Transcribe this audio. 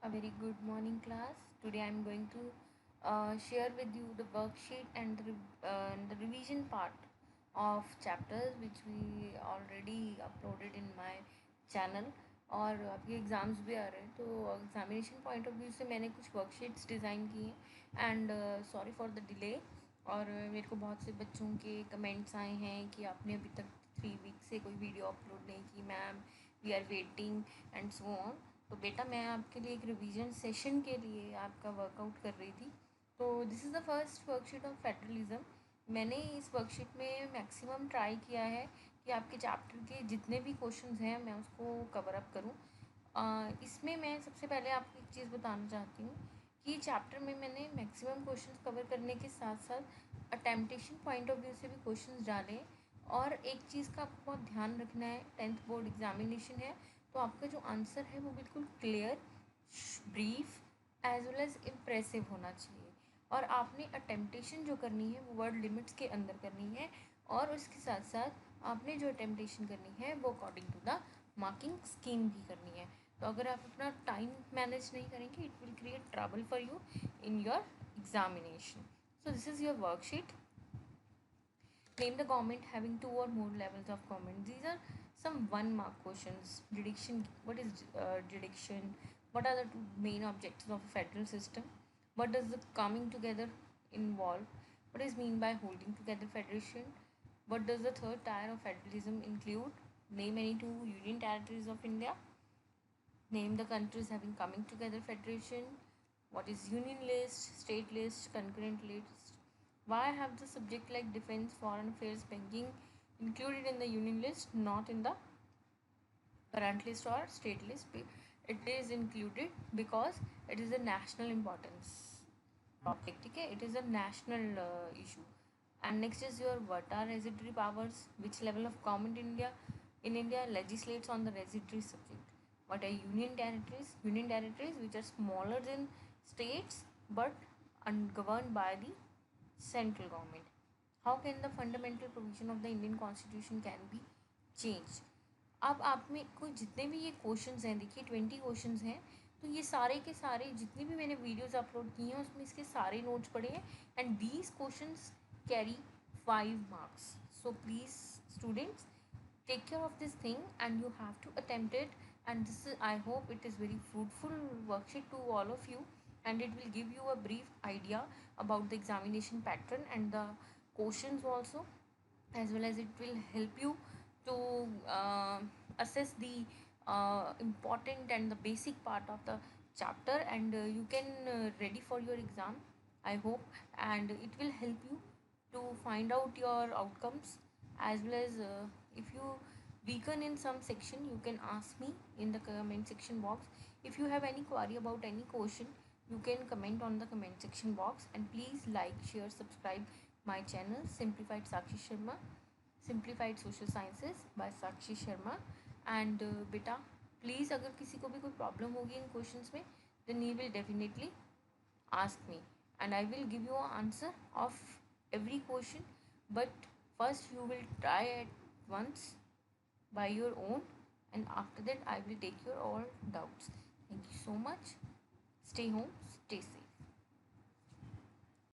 A very good morning, class. Today I am going to share with you the worksheet and the revision part of chapters which we already uploaded in my channel. और आपके exams भी आ रहे हैं तो examination point of view से मैंने कुछ worksheets design किए हैं and sorry for the delay. और मेरे को बहुत से बच्चों के कमेंट्स आए हैं कि आपने अभी तक 3 वीक से कोई वीडियो अपलोड नहीं की ma'am, we are waiting and so on. तो बेटा मैं आपके लिए एक रिवीजन सेशन के लिए आपका वर्कआउट कर रही थी। तो this is the first worksheet of federalism. मैंने इस वर्कशीट में मैक्सिमम ट्राई किया है कि आपके चैप्टर के जितने भी क्वेश्चंस हैं मैं उसको कवर अप करूं। इसमें मैं सबसे पहले आपको एक चीज़ बताना चाहती हूँ कि चैप्टर में मैंने मैक्सिमम क्वेश्चंस कवर करने के साथ साथ अटेम्पटेशन पॉइंट ऑफ व्यू से भी क्वेश्चंस डाले। और एक चीज़ का आपको बहुत ध्यान रखना है, 10th बोर्ड एग्जामिनेशन है तो आपका जो आंसर है वो बिल्कुल clear, brief as well as impressive होना चाहिए। और आपने अटेम्पटेशन जो करनी है वो वर्ड लिमिट्स के अंदर करनी है और उसके साथ साथ आपने जो अटेम्पटेशन करनी है वो according to the marking scheme भी करनी है। तो अगर आप अपना टाइम मैनेज नहीं करेंगे it will create trouble for you in your examination. So this is your worksheet. Name the comment having two or more levels of comment. These are some 1 mark questions. Deduction. What is deduction? What are the two main objectives of a federal system? What does the coming together involve? What is mean by holding together federation? What does the third tier of federalism include? Name any two union territories of India. Name the countries having coming together federation. What is union list, state list, concurrent list? Why have the subject like defense, foreign affairs, banking included in the union list, not in the current list or state list? It is included because it is a national importance topic. Okay, it is a national issue. And next is your what are residuary powers? Which level of government in India legislates on the residuary subject? What are union territories? Union territories which are smaller than states but ungoverned by the central government. How can the fundamental provision of the Indian Constitution can be changed? अब आप में को जितने भी ये questions हैं, देखिए 20 questions हैं, तो ये सारे के सारे जितने भी मैंने वीडियोस अपलोड किए हैं उसमें इसके सारे नोट्स पड़े हैं and these questions carry 5 marks. So please students take care of this thing and you have to attempt it. And this is, I hope it is very fruitful worksheet to all of you and it will give you a brief idea about the examination pattern and the questions also, as well as it will help you to assess the important and the basic part of the chapter and you can ready for your exam, I hope. And it will help you to find out your outcomes, as well as if you weaken in some section you can ask me in the comment section box. If you have any query about any question you can comment on the comment section box, and please like, share, subscribe my channel Simplified Sakshi Sharma, Simplified Social Sciences by Sakshi Sharma. And beta please अगर किसी को भी कोई problem होगी इन questions में then he will definitely ask me and I will give you an answer of every question. But first you will try at once by your own and after that I will take your all doubts. Thank you so much. Stay home, stay safe.